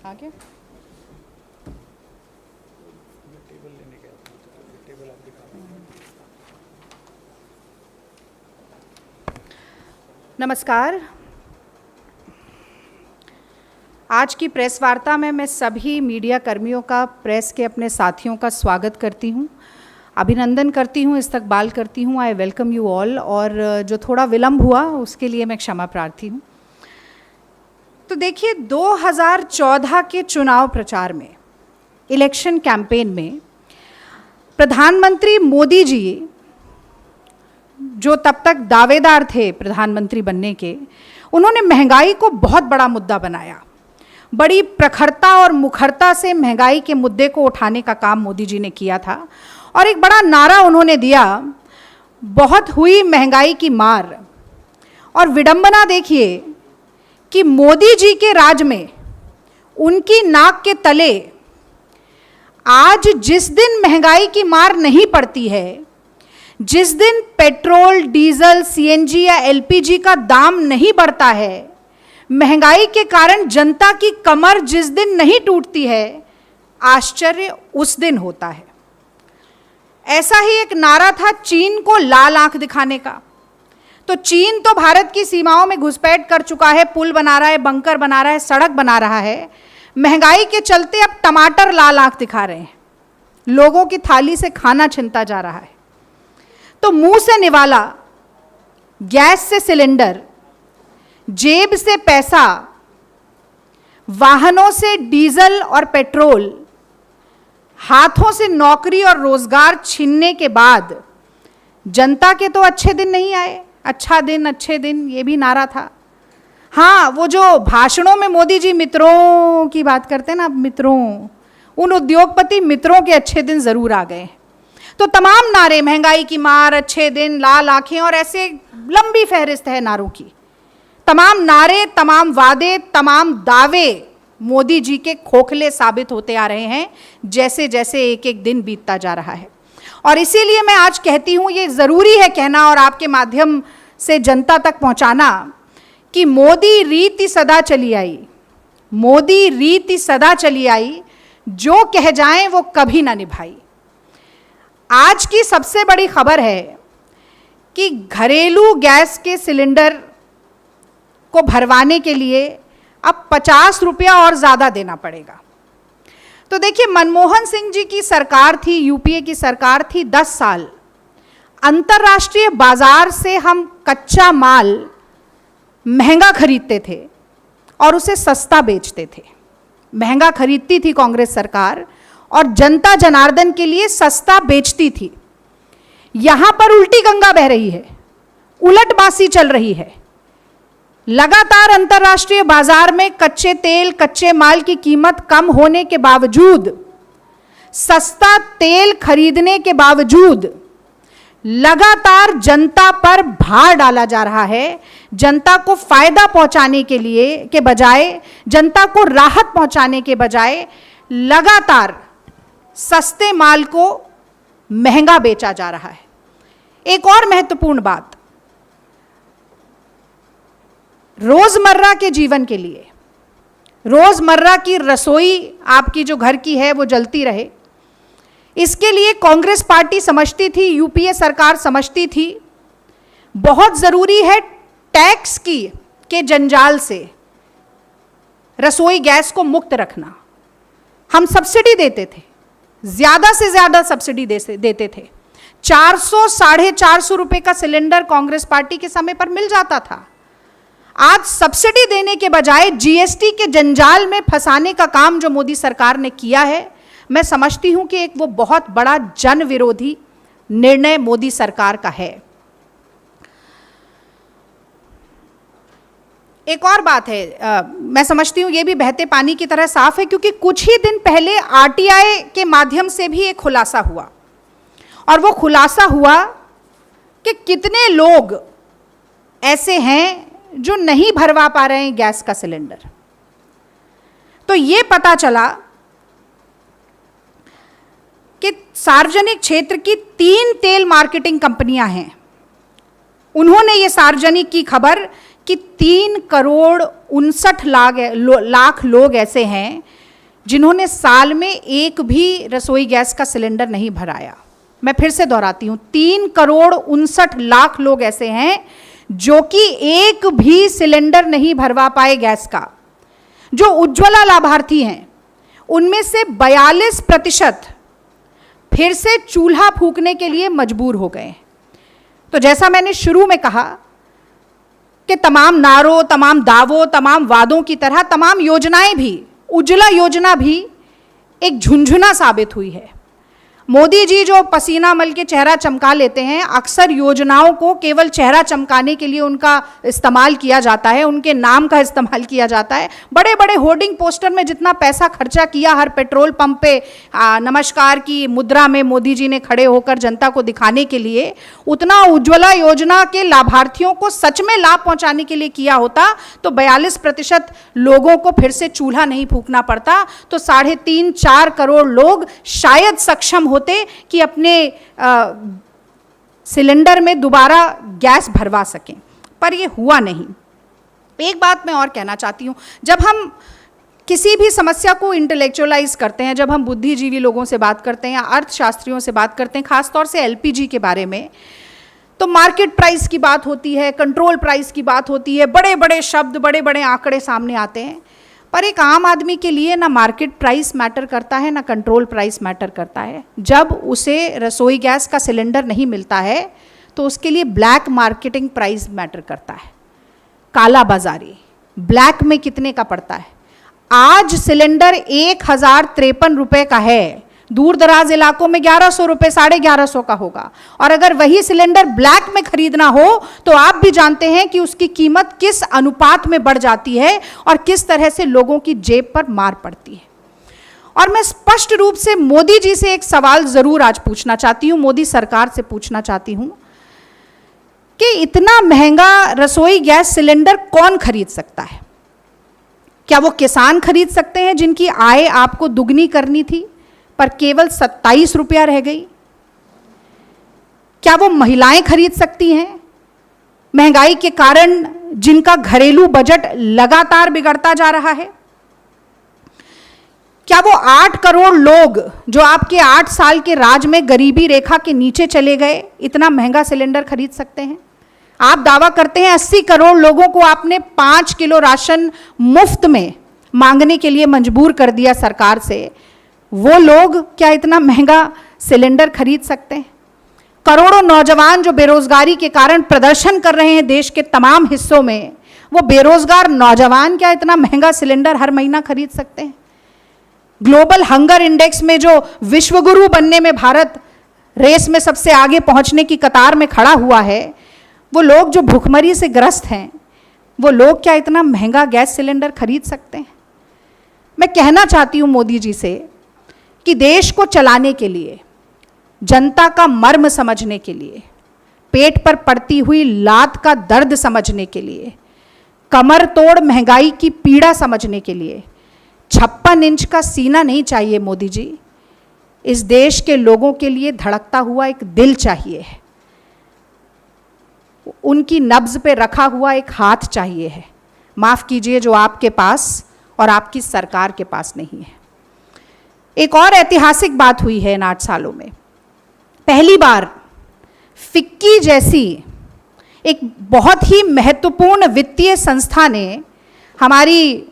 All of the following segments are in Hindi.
आगे नमस्कार। आज की प्रेस वार्ता में मैं सभी मीडिया कर्मियों का, प्रेस के अपने साथियों का स्वागत करती हूं, अभिनंदन करती हूं, इस्तकबाल करती हूं। I welcome you all. और जो थोड़ा विलंब हुआ उसके लिए मैं क्षमा प्रार्थी हूं। तो देखिए, 2014 के चुनाव प्रचार में, इलेक्शन कैंपेन में प्रधानमंत्री मोदी जी, जो तब तक दावेदार थे प्रधानमंत्री बनने के, उन्होंने महंगाई को बहुत बड़ा मुद्दा बनाया। बड़ी प्रखरता और मुखरता से महंगाई के मुद्दे को उठाने का काम मोदी जी ने किया था और एक बड़ा नारा उन्होंने दिया, बहुत हुई महंगाई की मार। और विडंबना देखिए कि मोदी जी के राज में उनकी नाक के तले आज जिस दिन महंगाई की मार नहीं पड़ती है, जिस दिन पेट्रोल, डीजल, सीएनजी या एलपीजी का दाम नहीं बढ़ता है, महंगाई के कारण जनता की कमर जिस दिन नहीं टूटती है, आश्चर्य उस दिन होता है। ऐसा ही एक नारा था चीन को लाल आंख दिखाने का। तो चीन तो भारत की सीमाओं में घुसपैठ कर चुका है, पुल बना रहा है, बंकर बना रहा है, सड़क बना रहा है। महंगाई के चलते अब टमाटर लाल आंख दिखा रहे हैं, लोगों की थाली से खाना छिनता जा रहा है। तो मुंह से निवाला, गैस से सिलेंडर, जेब से पैसा, वाहनों से डीजल और पेट्रोल, हाथों से नौकरी और रोजगार छीनने के बाद जनता के तो अच्छे दिन नहीं आए। अच्छा दिन, अच्छे दिन, ये भी नारा था। हाँ, वो जो भाषणों में मोदी जी मित्रों की बात करते हैं ना, मित्रों, उन उद्योगपति मित्रों के अच्छे दिन जरूर आ गए। तो तमाम नारे, महंगाई की मार, अच्छे दिन, लाल आंखें, और ऐसे लंबी फहरिस्त है नारों की। तमाम नारे, तमाम वादे, तमाम दावे मोदी जी के खोखले साबित होते आ रहे हैं जैसे जैसे एक एक दिन बीतता जा रहा है। और इसीलिए मैं आज कहती हूँ, ये ज़रूरी है कहना और आपके माध्यम से जनता तक पहुँचाना कि मोदी रीति सदा चली आई, मोदी रीति सदा चली आई, जो कह जाएं वो कभी ना निभाई। आज की सबसे बड़ी खबर है कि घरेलू गैस के सिलेंडर को भरवाने के लिए अब 50 रुपया और ज़्यादा देना पड़ेगा। तो देखिए, मनमोहन सिंह जी की सरकार थी, यूपीए की सरकार थी 10 साल। अंतर्राष्ट्रीय बाजार से हम कच्चा माल महंगा खरीदते थे और उसे सस्ता बेचते थे। महंगा खरीदती थी कांग्रेस सरकार और जनता जनार्दन के लिए सस्ता बेचती थी। यहां पर उल्टी गंगा बह रही है, उलटबासी चल रही है। लगातार अंतर्राष्ट्रीय बाजार में कच्चे तेल, कच्चे माल की कीमत कम होने के बावजूद, सस्ता तेल खरीदने के बावजूद लगातार जनता पर भार डाला जा रहा है। जनता को फायदा पहुंचाने के लिए के बजाय, जनता को राहत पहुंचाने के बजाय लगातार सस्ते माल को महंगा बेचा जा रहा है। एक और महत्वपूर्ण बात, रोजमर्रा के जीवन के लिए, रोजमर्रा की रसोई आपकी जो घर की है वो जलती रहे, इसके लिए कांग्रेस पार्टी समझती थी, यूपीए सरकार समझती थी, बहुत जरूरी है टैक्स के जंजाल से रसोई गैस को मुक्त रखना। हम सब्सिडी देते थे, ज्यादा से ज्यादा सब्सिडी देते थे। 400 साढ़े 400 रुपए का सिलेंडर कांग्रेस पार्टी के समय पर मिल जाता था। आज सब्सिडी देने के बजाय जीएसटी के जंजाल में फंसाने का काम जो मोदी सरकार ने किया है, मैं समझती हूं कि एक वो बहुत बड़ा जन विरोधी निर्णय मोदी सरकार का है। एक और बात है, मैं समझती हूं ये भी बहते पानी की तरह साफ है, क्योंकि कुछ ही दिन पहले आरटीआई के माध्यम से भी एक खुलासा हुआ, और वो खुलासा हुआ कि कितने लोग ऐसे हैं जो नहीं भरवा पा रहे हैं गैस का सिलेंडर। तो ये पता चला कि सार्वजनिक क्षेत्र की 3 तेल मार्केटिंग कंपनियां हैं, उन्होंने ये सार्वजनिक की खबर कि 3 करोड़ 59 लाख लोग ऐसे हैं जिन्होंने साल में एक भी रसोई गैस का सिलेंडर नहीं भराया। मैं फिर से दोहराती हूं, 3,59,00,000 लोग ऐसे हैं जो कि एक भी सिलेंडर नहीं भरवा पाए गैस का। जो उज्ज्वला लाभार्थी हैं उनमें से 42% फिर से चूल्हा फूंकने के लिए मजबूर हो गए। तो जैसा मैंने शुरू में कहा कि तमाम नारों, तमाम दावों, तमाम वादों की तरह तमाम योजनाएं भी, उज्ज्वला योजना भी एक झुंझुना साबित हुई है। मोदी जी जो पसीना मल के चेहरा चमका लेते हैं, अक्सर योजनाओं को केवल चेहरा चमकाने के लिए उनका इस्तेमाल किया जाता है, उनके नाम का इस्तेमाल किया जाता है। बड़े बड़े होर्डिंग पोस्टर में जितना पैसा खर्चा किया हर पेट्रोल पंप पे नमस्कार की मुद्रा में मोदी जी ने खड़े होकर जनता को दिखाने के लिए, उतना उज्ज्वला योजना के लाभार्थियों को सच में लाभ पहुंचाने के लिए किया होता तो 42% लोगों को फिर से चूल्हा नहीं फूंकना पड़ता, तो 3.5-4 करोड़ लोग शायद सक्षम होते कि अपने सिलेंडर में दोबारा गैस भरवा सकें, पर यह हुआ नहीं। एक बात मैं और कहना चाहती हूं, जब हम किसी भी समस्या को इंटेलेक्चुअलाइज करते हैं, जब हम बुद्धिजीवी लोगों से बात करते हैं या अर्थशास्त्रियों से बात करते हैं, खासतौर से एलपीजी के बारे में, तो मार्केट प्राइस की बात होती है, कंट्रोल प्राइस की बात होती है, बड़े बड़े शब्द, बड़े बड़े आंकड़े सामने आते हैं। पर एक आम आदमी के लिए ना मार्केट प्राइस मैटर करता है, ना कंट्रोल प्राइस मैटर करता है। जब उसे रसोई गैस का सिलेंडर नहीं मिलता है तो उसके लिए ब्लैक मार्केटिंग प्राइस मैटर करता है। काला बाजारी, ब्लैक में कितने का पड़ता है? आज सिलेंडर 1,053 रुपये का है, दूर दराज इलाकों में 1,100 रुपये, 1,150 का होगा। और अगर वही सिलेंडर ब्लैक में खरीदना हो तो आप भी जानते हैं कि उसकी कीमत किस अनुपात में बढ़ जाती है और किस तरह से लोगों की जेब पर मार पड़ती है। और मैं स्पष्ट रूप से मोदी जी से एक सवाल जरूर आज पूछना चाहती हूं, मोदी सरकार से पूछना चाहती हूं कि इतना महंगा रसोई गैस सिलेंडर कौन खरीद सकता है? क्या वो किसान खरीद सकते हैं जिनकी आय आपको दुगनी करनी थी पर केवल 27 रुपया रह गई? क्या वो महिलाएं खरीद सकती हैं? महंगाई के कारण जिनका घरेलू बजट लगातार बिगड़ता जा रहा है, क्या वो 8 करोड़ लोग जो आपके 8 साल के राज में गरीबी रेखा के नीचे चले गए, इतना महंगा सिलेंडर खरीद सकते हैं? आप दावा करते हैं 80 करोड़ लोगों को आपने 5 किलो राशन मुफ्त में मांगने के लिए मजबूर कर दिया सरकार से। वो लोग क्या इतना महंगा सिलेंडर खरीद सकते हैं? करोड़ों नौजवान जो बेरोजगारी के कारण प्रदर्शन कर रहे हैं देश के तमाम हिस्सों में, वो बेरोजगार नौजवान क्या इतना महंगा सिलेंडर हर महीना खरीद सकते हैं? ग्लोबल हंगर इंडेक्स में जो विश्वगुरु बनने में भारत रेस में सबसे आगे पहुंचने की कतार में खड़ा हुआ है, वो लोग जो भूखमरी से ग्रस्त हैं, वो लोग क्या इतना महंगा गैस सिलेंडर खरीद सकते हैं? मैं कहना चाहती हूं मोदी जी से कि देश को चलाने के लिए, जनता का मर्म समझने के लिए, पेट पर पड़ती हुई लात का दर्द समझने के लिए, कमर तोड़ महंगाई की पीड़ा समझने के लिए 56 इंच का सीना नहीं चाहिए मोदी जी। इस देश के लोगों के लिए धड़कता हुआ एक दिल चाहिए, उनकी नब्ज पे रखा हुआ एक हाथ चाहिए है। माफ कीजिए, जो आपके पास और आपकी सरकार के पास नहीं है। एक और ऐतिहासिक बात हुई है इन 8 सालों में। पहली बार फिक्की जैसी एक बहुत ही महत्वपूर्ण वित्तीय संस्था ने हमारी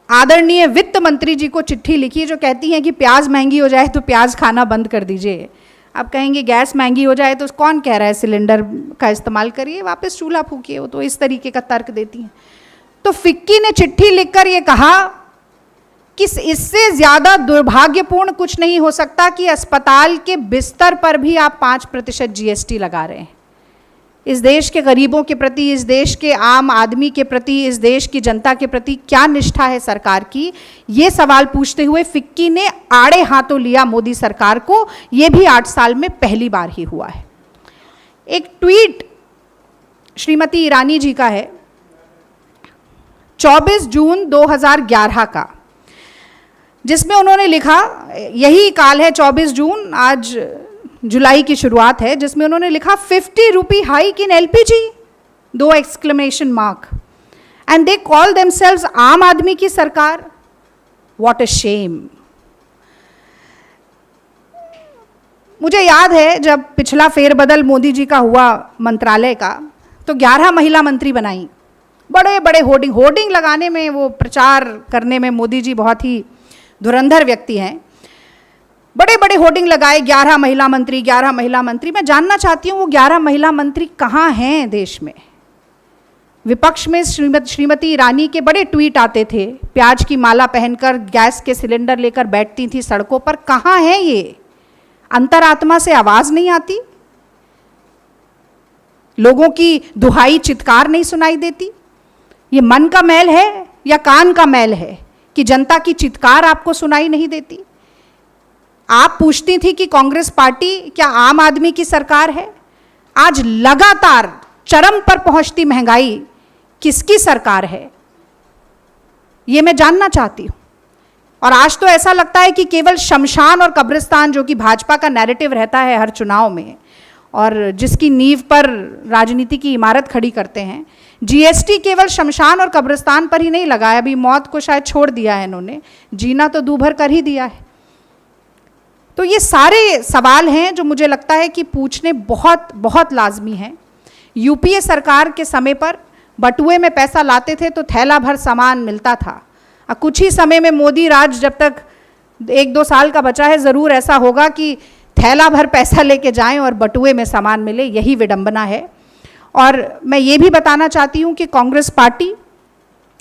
आदरणीय वित्त मंत्री जी को चिट्ठी लिखी जो कहती हैं कि प्याज महंगी हो जाए तो प्याज खाना बंद कर दीजिए। आप कहेंगे गैस महंगी हो जाए तो कौन कह रहा है सिलेंडर का इस्तेमाल करिए, वापस चूल्हा फूकिए। वो तो इस तरीके का तर्क देती हैं। तो फिक्की ने चिट्ठी लिखकर ये कहा कि इससे ज्यादा दुर्भाग्यपूर्ण कुछ नहीं हो सकता कि अस्पताल के बिस्तर पर भी आप 5% जीएसटी लगा रहे हैं। इस देश के गरीबों के प्रति, इस देश के आम आदमी के प्रति, इस देश की जनता के प्रति क्या निष्ठा है सरकार की? ये सवाल पूछते हुए फिक्की ने आड़े हाथों लिया मोदी सरकार को। ये भी 8 साल में पहली बार ही हुआ है। एक ट्वीट श्रीमती ईरानी जी का है 24 जून 2011 का, जिसमें उन्होंने लिखा, यही काल है 24 जून, आज जुलाई की शुरुआत है, जिसमें उन्होंने लिखा 50 rupee hike in LPG, 2 exclamation mark, and they call themselves आम आदमी की सरकार। What a shame. मुझे याद है जब पिछला फेरबदल मोदी जी का हुआ मंत्रालय का, तो 11 महिला मंत्री बनाई। बड़े बड़े होर्डिंग लगाने में, वो प्रचार करने में मोदी जी बहुत ही धुरंधर व्यक्ति हैं। बड़े बड़े होर्डिंग लगाए, 11 महिला मंत्री, 11 महिला मंत्री। मैं जानना चाहती हूँ वो 11 महिला मंत्री कहाँ हैं देश में। विपक्ष में श्रीमती ईरानी के बड़े ट्वीट आते थे, प्याज की माला पहनकर गैस के सिलेंडर लेकर बैठती थी सड़कों पर। कहाँ हैं ये? अंतरात्मा से आवाज नहीं आती? लोगों की दुहाई चित्कार नहीं सुनाई देती? ये मन का मैल है या कान का मैल है कि जनता की चित्कार आपको सुनाई नहीं देती? आप पूछती थी कि कांग्रेस पार्टी क्या आम आदमी की सरकार है? आज लगातार चरम पर पहुंचती महंगाई किसकी सरकार है, ये मैं जानना चाहती हूं। और आज तो ऐसा लगता है कि केवल शमशान और कब्रिस्तान, जो कि भाजपा का नैरेटिव रहता है हर चुनाव में और जिसकी नींव पर राजनीति की इमारत खड़ी करते हैं, जीएसटी केवल शमशान और कब्रिस्तान पर ही नहीं लगा है, अभी मौत को शायद छोड़ दिया है इन्होंने, जीना तो दूभर कर ही दिया है। तो ये सारे सवाल हैं जो मुझे लगता है कि पूछने बहुत बहुत लाजमी हैं। यूपीए सरकार के समय पर बटुए में पैसा लाते थे तो थैला भर सामान मिलता था। कुछ ही समय में मोदी राज जब तक 1-2 साल का बचा है, ज़रूर ऐसा होगा कि थैला भर पैसा लेके जाएं और बटुए में सामान मिले। यही विडंबना है। और मैं ये भी बताना चाहती हूँ कि कांग्रेस पार्टी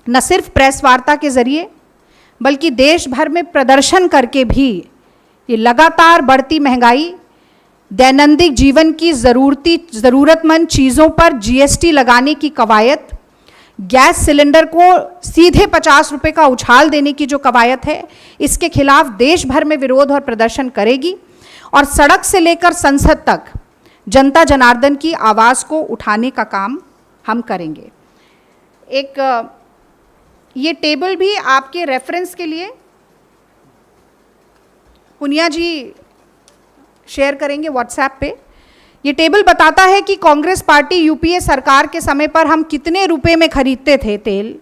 न सिर्फ प्रेस वार्ता के ज़रिए बल्कि देश भर में प्रदर्शन करके भी ये लगातार बढ़ती महंगाई, दैनंदिन जीवन की ज़रूरतमंद चीज़ों पर जीएसटी लगाने की कवायद, गैस सिलेंडर को सीधे 50 रुपये का उछाल देने की जो कवायद है, इसके खिलाफ देश भर में विरोध और प्रदर्शन करेगी। और सड़क से लेकर संसद तक जनता जनार्दन की आवाज़ को उठाने का काम हम करेंगे। एक ये टेबल भी आपके रेफरेंस के लिए पुनिया जी शेयर करेंगे व्हाट्सएप पे। ये टेबल बताता है कि कांग्रेस पार्टी यूपीए सरकार के समय पर हम कितने रुपए में खरीदते थे तेल,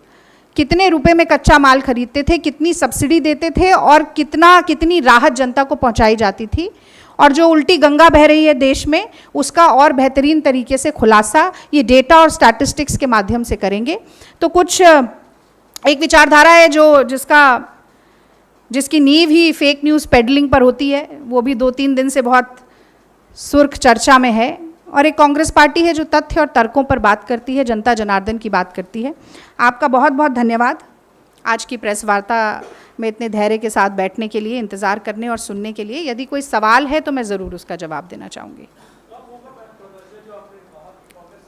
कितने रुपए में कच्चा माल खरीदते थे, कितनी सब्सिडी देते थे और कितनी राहत जनता को पहुंचाई जाती थी। और जो उल्टी गंगा बह रही है देश में, उसका और बेहतरीन तरीके से खुलासा ये डेटा और स्टैटिस्टिक्स के माध्यम से करेंगे। तो कुछ एक विचारधारा है जिसकी नींव ही फेक न्यूज़ पेडलिंग पर होती है, वो भी 2-3 दिन से बहुत सुर्ख चर्चा में है। और एक कांग्रेस पार्टी है जो तथ्य और तर्कों पर बात करती है, जनता जनार्दन की बात करती है। आपका बहुत बहुत धन्यवाद आज की प्रेस वार्ता में इतने धैर्य के साथ बैठने के लिए, इंतज़ार करने और सुनने के लिए। यदि कोई सवाल है तो मैं ज़रूर उसका जवाब देना चाहूँगी।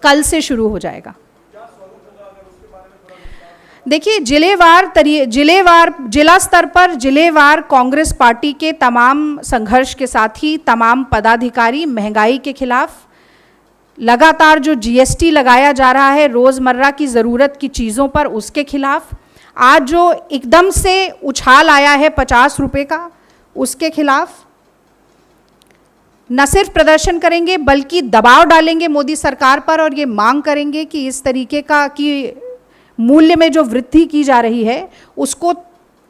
कल से शुरू हो जाएगा। देखिए, जिला स्तर पर जिलेवार कांग्रेस पार्टी के तमाम संघर्ष के साथ ही तमाम पदाधिकारी महंगाई के खिलाफ, लगातार जो जीएसटी लगाया जा रहा है रोज़मर्रा की ज़रूरत की चीज़ों पर, उसके खिलाफ, आज जो एकदम से उछाल आया है 50 रुपये का, उसके खिलाफ न सिर्फ प्रदर्शन करेंगे बल्कि दबाव डालेंगे मोदी सरकार पर और ये मांग करेंगे कि इस तरीके का कि मूल्य में जो वृद्धि की जा रही है उसको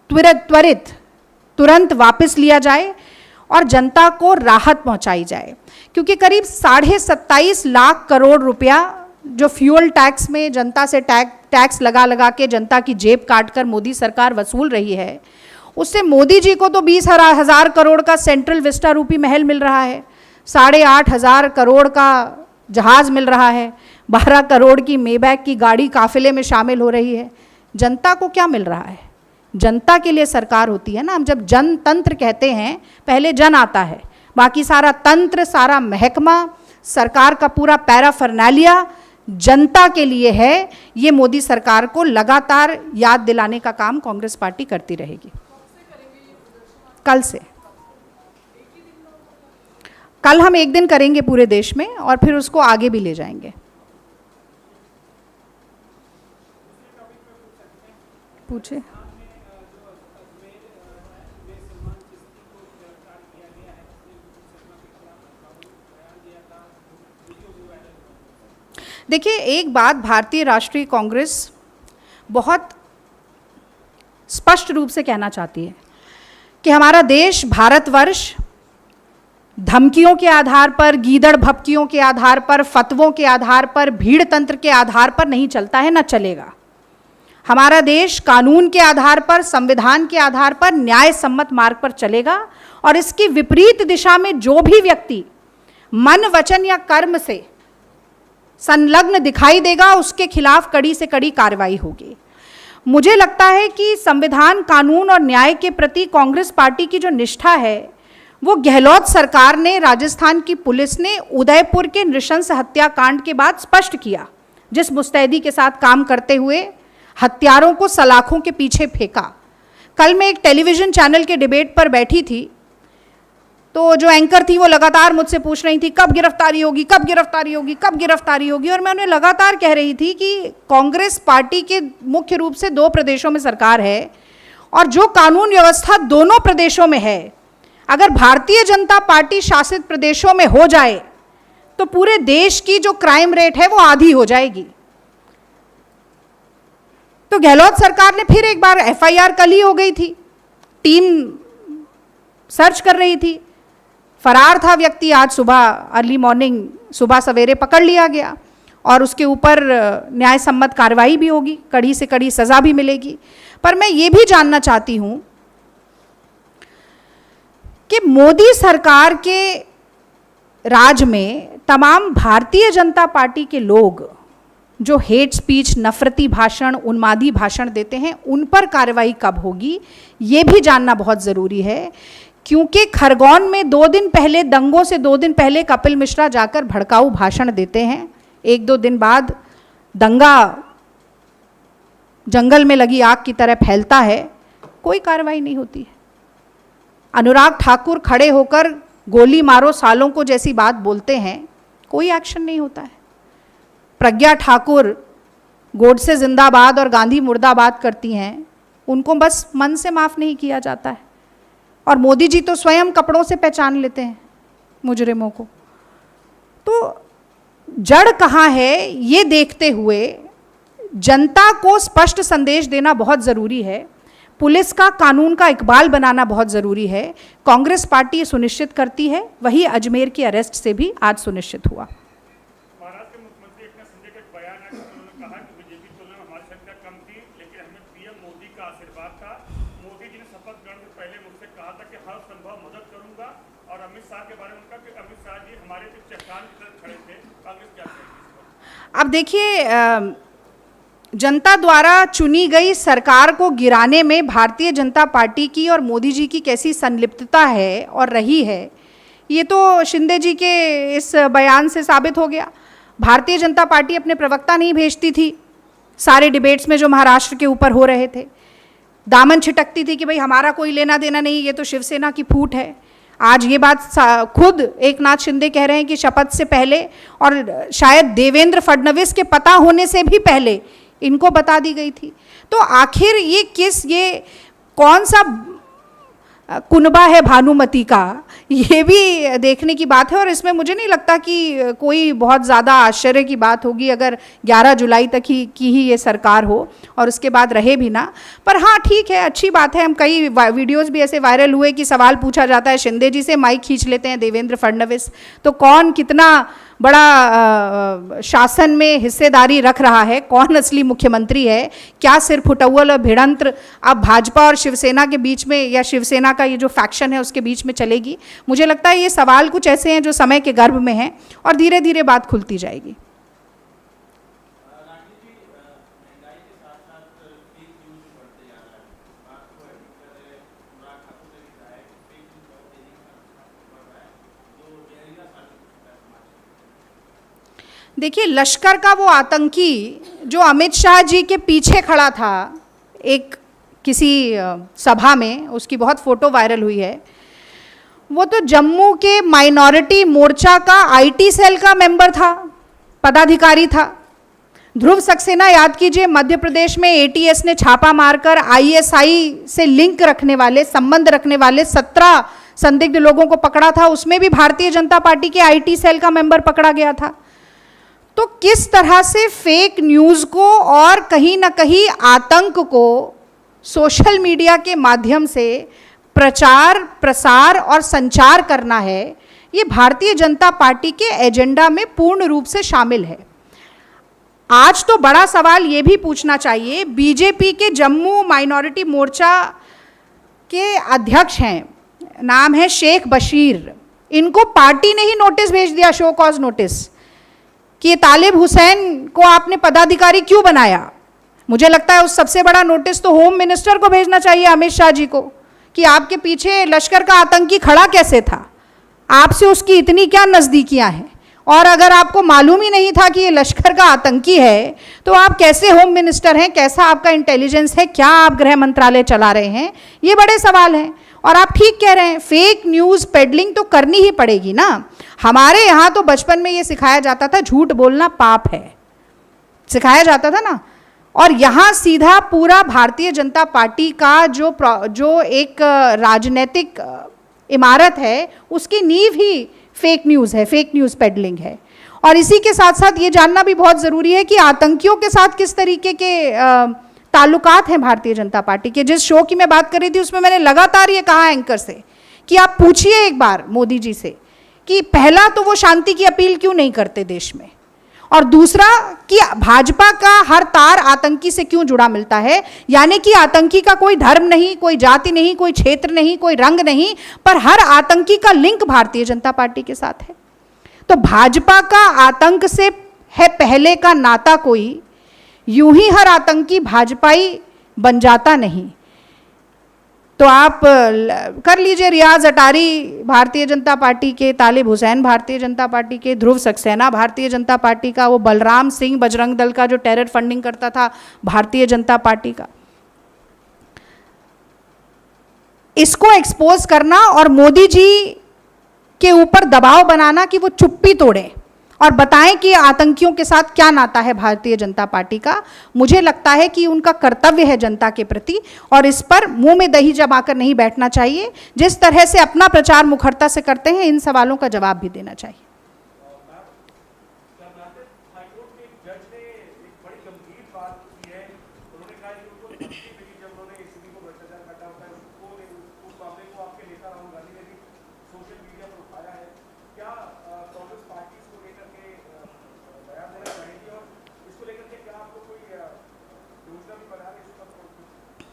तुरंत वापस लिया जाए और जनता को राहत पहुंचाई जाए। क्योंकि करीब 27.5 लाख करोड़ रुपया जो फ्यूल टैक्स में जनता से टैक्स लगा के जनता की जेब काट कर मोदी सरकार वसूल रही है, उससे मोदी जी को तो 20,000 करोड़ का सेंट्रल विस्टा रूपी महल मिल रहा है, 8,500 करोड़ का जहाज़ मिल रहा है, 12 करोड़ की मेबैक की गाड़ी काफिले में शामिल हो रही है। जनता को क्या मिल रहा है? जनता के लिए सरकार होती है ना। हम जब जनतंत्र कहते हैं, पहले जन आता है, बाकी सारा तंत्र, सारा महकमा, सरकार का पूरा पैराफर्नालिया जनता के लिए है। ये मोदी सरकार को लगातार याद दिलाने का काम कांग्रेस पार्टी करती रहेगी। कल से, कल हम एक दिन करेंगे पूरे देश में और फिर उसको आगे भी ले जाएंगे। पूछे। देखिए, एक बात भारतीय राष्ट्रीय कांग्रेस बहुत स्पष्ट रूप से कहना चाहती है कि हमारा देश भारतवर्ष धमकियों के आधार पर, गीदड़ भपकियों के आधार पर, फतवों के आधार पर, भीड़ तंत्र के आधार पर नहीं चलता है, न चलेगा। हमारा देश कानून के आधार पर, संविधान के आधार पर, न्याय सम्मत मार्ग पर चलेगा और इसकी विपरीत दिशा में जो भी व्यक्ति मन, वचन या कर्म से संलग्न दिखाई देगा उसके खिलाफ कड़ी से कड़ी कार्रवाई होगी। मुझे लगता है कि संविधान, कानून और न्याय के प्रति कांग्रेस पार्टी की जो निष्ठा है वो गहलोत सरकार ने, राजस्थान की पुलिस ने उदयपुर के नृशंस हत्याकांड के बाद स्पष्ट किया। जिस मुस्तैदी के साथ काम करते हुए हत्यारों को सलाखों के पीछे फेंका। कल मैं एक टेलीविज़न चैनल के डिबेट पर बैठी थी, तो जो एंकर थी वो लगातार मुझसे पूछ रही थी कब गिरफ्तारी होगी, कब गिरफ्तारी होगी, कब गिरफ्तारी होगी। और मैं उन्हें लगातार कह रही थी कि कांग्रेस पार्टी के मुख्य रूप से 2 प्रदेशों में सरकार है और जो कानून व्यवस्था दोनों प्रदेशों में है, अगर भारतीय जनता पार्टी शासित प्रदेशों में हो जाए तो पूरे देश की जो क्राइम रेट है वो आधी हो जाएगी। तो गहलोत सरकार ने फिर एक बार एफआईआर कल ही हो गई थी, टीम सर्च कर रही थी, फरार था व्यक्ति, आज सुबह अर्ली मॉर्निंग, सुबह सवेरे पकड़ लिया गया और उसके ऊपर न्याय सम्मत कार्रवाई भी होगी, कड़ी से कड़ी सजा भी मिलेगी। पर मैं ये भी जानना चाहती हूँ कि मोदी सरकार के राज में तमाम भारतीय जनता पार्टी के लोग जो हेट स्पीच, नफरती भाषण, उन्मादी भाषण देते हैं, उन पर कार्रवाई कब होगी, ये भी जानना बहुत ज़रूरी है। क्योंकि खरगोन में 2 दिन पहले, दंगों से 2 दिन पहले कपिल मिश्रा जाकर भड़काऊ भाषण देते हैं, 1-2 दिन बाद दंगा जंगल में लगी आग की तरह फैलता है, कोई कार्रवाई नहीं होती है। अनुराग ठाकुर खड़े होकर गोली मारो सालों को जैसी बात बोलते हैं, कोई एक्शन नहीं होता है। प्रज्ञा ठाकुर गोडसे जिंदाबाद और गांधी मुर्दाबाद करती हैं, उनको बस मन से माफ़ नहीं किया जाता है। और मोदी जी तो स्वयं कपड़ों से पहचान लेते हैं मुजरिमों को। तो जड़ कहाँ है, ये देखते हुए जनता को स्पष्ट संदेश देना बहुत ज़रूरी है। पुलिस का, कानून का इकबाल बनाना बहुत ज़रूरी है। कांग्रेस पार्टी सुनिश्चित करती है, वही अजमेर की अरेस्ट से भी आज सुनिश्चित हुआ। महाराष्ट्र के मुख्यमंत्री एक संजय का एक बयान है, उन्होंने कहा कि बीजेपी तुलना में हमारी संख्या कम थी, लेकिन हमें पीएम मोदी का आशीर्वाद था। मोदी जी ने शपथ ग्रहण से पहले मुझसे कहा था कि हर संभव मदद करूंगा। और अमित शाह के बारे में उनका कि अमित शाह जी हमारे चट्टान की तरफ खड़े थे। कांग्रेस क्या कहेगी? अब देखिए, जनता द्वारा चुनी गई सरकार को गिराने में भारतीय जनता पार्टी की और मोदी जी की कैसी संलिप्तता है और रही है, ये तो शिंदे जी के इस बयान से साबित हो गया। भारतीय जनता पार्टी अपने प्रवक्ता नहीं भेजती थी सारे डिबेट्स में जो महाराष्ट्र के ऊपर हो रहे थे, दामन छिटकती थी कि भाई हमारा कोई लेना देना नहीं, ये तो शिवसेना की फूट है। आज ये बात खुद एकनाथ शिंदे कह रहे हैं कि शपथ से पहले और शायद देवेंद्र फडणवीस के पता होने से भी पहले इनको बता दी गई थी। तो आखिर ये कौन सा कुनबा है भानुमति का, ये भी देखने की बात है। और इसमें मुझे नहीं लगता कि कोई बहुत ज़्यादा आश्चर्य की बात होगी अगर 11 जुलाई तक की ही ये सरकार हो और उसके बाद रहे भी ना। पर हाँ, ठीक है, अच्छी बात है। हम कई वीडियोस भी ऐसे वायरल हुए कि सवाल पूछा जाता है, शिंदे जी से माइक खींच लेते हैं देवेंद्र फडणवीस, तो कौन कितना बड़ा शासन में हिस्सेदारी रख रहा है, कौन असली मुख्यमंत्री है, क्या सिर फुटौल और भिड़ंत्र अब भाजपा और शिवसेना के बीच में या शिवसेना का ये जो फैक्शन है उसके बीच में चलेगी। मुझे लगता है ये सवाल कुछ ऐसे हैं जो समय के गर्भ में हैं और धीरे धीरे बात खुलती जाएगी। देखिए, लश्कर का वो आतंकी जो अमित शाह जी के पीछे खड़ा था एक किसी सभा में, उसकी बहुत फ़ोटो वायरल हुई है, वो तो जम्मू के माइनॉरिटी मोर्चा का आईटी सेल का मेंबर था, पदाधिकारी था। ध्रुव सक्सेना, याद कीजिए, मध्य प्रदेश में एटीएस ने छापा मारकर आईएसआई से लिंक रखने वाले, संबंध रखने वाले 17 संदिग्ध लोगों को पकड़ा था। उसमें भी भारतीय जनता पार्टी के आईटी सेल का मेंबर पकड़ा गया था। तो किस तरह से फेक न्यूज़ को और कहीं ना कहीं आतंक को सोशल मीडिया के माध्यम से प्रचार, प्रसार और संचार करना है, ये भारतीय जनता पार्टी के एजेंडा में पूर्ण रूप से शामिल है। आज तो बड़ा सवाल ये भी पूछना चाहिए, बीजेपी के जम्मू माइनॉरिटी मोर्चा के अध्यक्ष हैं, नाम है शेख बशीर, इनको पार्टी ने ही नोटिस भेज दिया, शो कॉज नोटिस, कि तालिब हुसैन को आपने पदाधिकारी क्यों बनाया। मुझे लगता है उस सबसे बड़ा नोटिस तो होम मिनिस्टर को भेजना चाहिए, अमित शाह जी को, कि आपके पीछे लश्कर का आतंकी खड़ा कैसे था, आपसे उसकी इतनी क्या नज़दीकियां हैं, और अगर आपको मालूम ही नहीं था कि ये लश्कर का आतंकी है तो आप कैसे होम मिनिस्टर हैं, कैसा आपका इंटेलिजेंस है, क्या आप गृह मंत्रालय चला रहे हैं, ये बड़े सवाल हैं। और आप ठीक कह रहे हैं, फेक न्यूज़ पेडलिंग तो करनी ही पड़ेगी ना। हमारे यहाँ तो बचपन में ये सिखाया जाता था, झूठ बोलना पाप है, सिखाया जाता था ना। और यहाँ सीधा पूरा भारतीय जनता पार्टी का जो एक राजनीतिक इमारत है, उसकी नींव ही फेक न्यूज़ है, फेक न्यूज़ पेडलिंग है। और इसी के साथ साथ ये जानना भी बहुत ज़रूरी है कि आतंकियों के साथ किस तरीके के ताल्लुकात हैं भारतीय जनता पार्टी के। जिस शो की मैं बात कर रही थी उसमें मैंने लगातार ये कहा एंकर से कि आप पूछिए एक बार मोदी जी से कि पहला तो वो शांति की अपील क्यों नहीं करते देश में, और दूसरा कि भाजपा का हर तार आतंकी से क्यों जुड़ा मिलता है। यानी कि आतंकी का कोई धर्म नहीं, कोई जाति नहीं, कोई क्षेत्र नहीं, कोई रंग नहीं, पर हर आतंकी का लिंक भारतीय जनता पार्टी के साथ है। तो भाजपा का आतंक से है पहले का नाता कोई, यूं ही हर आतंकी भाजपाई बन जाता नहीं। तो आप कर लीजिए, रियाज अटारी भारतीय जनता पार्टी के, तालिब हुसैन भारतीय जनता पार्टी के, ध्रुव सक्सेना भारतीय जनता पार्टी का, वो बलराम सिंह बजरंग दल का जो टेरर फंडिंग करता था भारतीय जनता पार्टी का। इसको एक्सपोज करना और मोदी जी के ऊपर दबाव बनाना कि वो चुप्पी तोड़े और बताएं कि आतंकियों के साथ क्या नाता है भारतीय जनता पार्टी का, मुझे लगता है कि उनका कर्तव्य है जनता के प्रति, और इस पर मुंह में दही जमाकर नहीं बैठना चाहिए। जिस तरह से अपना प्रचार मुखरता से करते हैं, इन सवालों का जवाब भी देना चाहिए।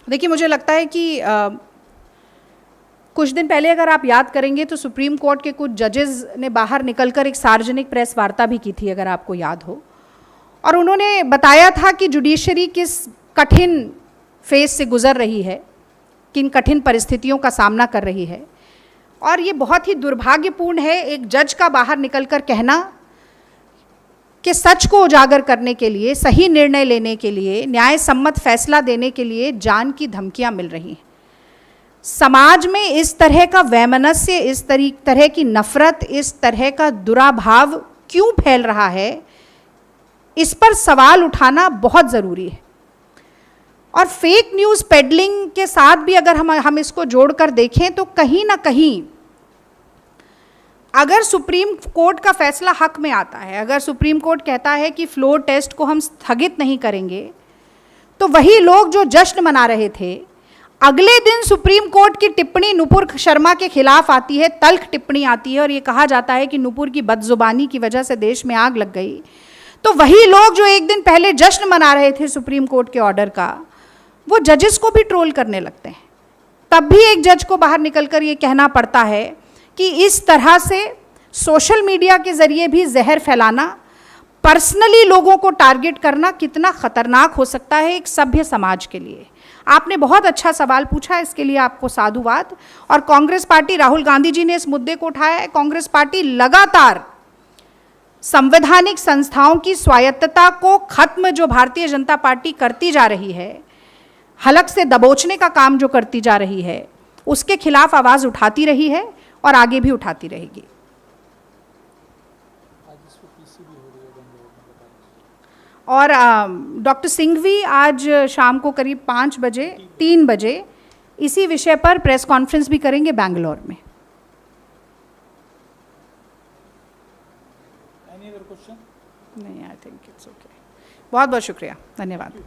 देखिए, मुझे लगता है कि कुछ दिन पहले अगर आप याद करेंगे तो सुप्रीम कोर्ट के कुछ जजेस ने बाहर निकलकर एक सार्वजनिक प्रेस वार्ता भी की थी, अगर आपको याद हो, और उन्होंने बताया था कि जुडिशरी किस कठिन फेज से गुजर रही है, किन कठिन परिस्थितियों का सामना कर रही है। और ये बहुत ही दुर्भाग्यपूर्ण है एक जज का बाहर निकलकर कहना कि सच को उजागर करने के लिए, सही निर्णय लेने के लिए, न्याय सम्मत फैसला देने के लिए जान की धमकियां मिल रही हैं। समाज में इस तरह का वैमनस्य, इस तरह की नफरत, इस तरह का दुराभाव क्यों फैल रहा है, इस पर सवाल उठाना बहुत ज़रूरी है। और फेक न्यूज़ पेडलिंग के साथ भी अगर हम इसको जोड़कर देखें तो कहीं ना कहीं अगर सुप्रीम कोर्ट का फैसला हक में आता है, अगर सुप्रीम कोर्ट कहता है कि फ्लोर टेस्ट को हम स्थगित नहीं करेंगे, तो वही लोग जो जश्न मना रहे थे, अगले दिन सुप्रीम कोर्ट की टिप्पणी नुपुर शर्मा के खिलाफ आती है, तल्ख टिप्पणी आती है, और ये कहा जाता है कि नुपुर की बदजुबानी की वजह से देश में आग लग गई। तो वही लोग जो एक दिन पहले जश्न मना रहे थे सुप्रीम कोर्ट के ऑर्डर का, वो जजेस को भी ट्रोल करने लगते हैं। तब भी एक जज को बाहर निकलकर ये कहना पड़ता है कि इस तरह से सोशल मीडिया के ज़रिए भी जहर फैलाना, पर्सनली लोगों को टारगेट करना कितना ख़तरनाक हो सकता है एक सभ्य समाज के लिए। आपने बहुत अच्छा सवाल पूछा, इसके लिए आपको साधुवाद। और कांग्रेस पार्टी, राहुल गांधी जी ने इस मुद्दे को उठाया है। कांग्रेस पार्टी लगातार संवैधानिक संस्थाओं की स्वायत्तता को खत्म जो भारतीय जनता पार्टी करती जा रही है, हलक से दबोचने का काम जो करती जा रही है, उसके खिलाफ आवाज़ उठाती रही है और आगे भी उठाती रहेगी। और डॉक्टर सिंघवी आज शाम को करीब 3 बजे इसी विषय पर प्रेस कॉन्फ्रेंस भी करेंगे बैंगलोर में। Any other question? नहीं, आई थिंक इट्स ओके। बहुत बहुत शुक्रिया, धन्यवाद।